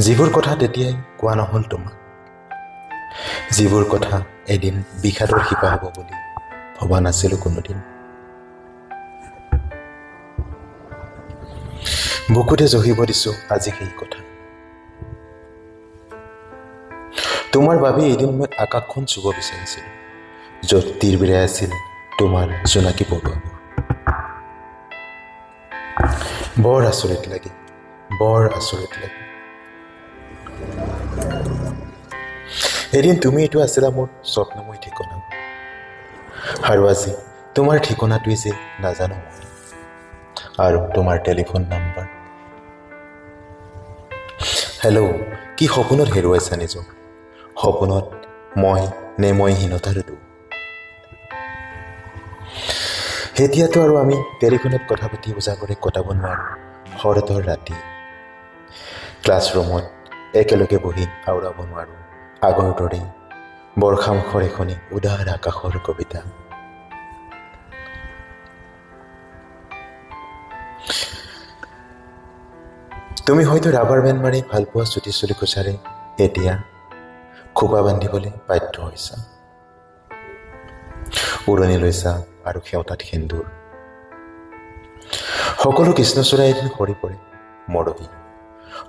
যিবোৰ কথা তেতিয়াই কোৱা নহ'ল তোমাক, যিবোৰ কথা এদিন বিষাদৰ শিপা হ'ব বুলি ভবা নাছিলোঁ কোনোদিন। বুকুতে জহিব দিছোঁ আজি সেই কথা। তোমাৰ বাবে এদিন মই আকাশখন চুব বিচাৰিছিলোঁ, য'ত তীৰ বিৰাই আছিল তোমাৰ জোনাকী পৰুৱাবোৰ। বৰ আচৰিত লাগে, বৰ আচৰিত লাগে। এদিন তুমি এইটো আছিলা মোৰ স্বপ্নময় ঠিকনা, আৰু আজি তোমাৰ ঠিকনাটোৱে যে নাজানো মই, আৰু তোমাৰ টেলিফোন নাম্বাৰ। হেল্ল', কি সপোনত হেৰুৱাইছা নিজক? সপোনত মই হীনতাৰ দোষ। এতিয়াতো আৰু আমি টেলিফোনত কথা পাতি উজাগৰে কটাব নোৱাৰোঁ শৰতৰ ৰাতি। ক্লাছৰুমত একেলগে বহি আওৰাব নোৱাৰোঁ আগৰ দৰেই বৰ্ষামুখৰ এখনি উদাৰ আকাশৰ কবিতা। তুমি হয়তো ৰাবাৰ বেণ্ড মাৰি ভালপোৱা চুটি চুলি কোচাৰে এতিয়া খোপা বান্ধিবলৈ বাধ্য হৈছা। উৰণি লৈছা আৰু সেউতাত সেন্দুৰ। সকলো কৃষ্ণচূড়া এদিন সৰি পৰে মৰহি,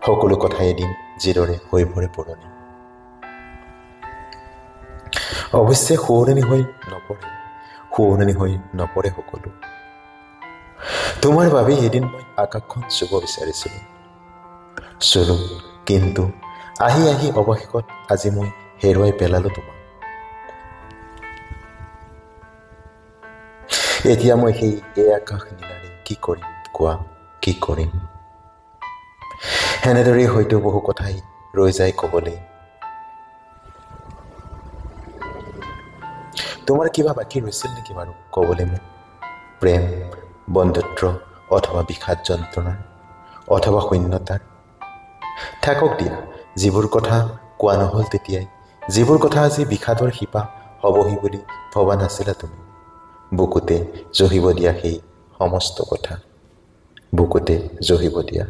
সকলো কথা এদিন যিদৰে হৈ পৰে পুৰণি। অৱশ্যে সোঁৱৰণি হৈ নপৰে সকলো। তোমাৰ বাবে এদিন মই আকাশখন চুব বিচাৰিছিলোঁ, চুলো, কিন্তু আহি অৱশেষত আজি মই হেৰুৱাই পেলালো তোমাক। এতিয়া মই এই আকাশ নীলাৰে কি কৰিম কোৱা, কি কৰিম? সেনেদৰেই হয়তো বহু কথাই ৰৈ যায় ক'বলৈ। তোমাৰ কিবা বাকী ৰৈছিল নেকি বাৰু ক'বলৈ মোক? প্ৰেম, বন্ধুত্ব, অথবা বিষাদ যন্ত্ৰণাৰ, অথবা শূন্যতাৰ? থাকক দিয়া, যিবোৰ কথা কোৱা নহ'ল তেতিয়াই, যিবোৰ কথা আজি বিষাদৰ শিপা হ'বহি বুলি ভবা নাছিলা তুমি। বুকুতে জহিব দিয়া সেই সমস্ত কথা, বুকুতে জহিব দিয়া।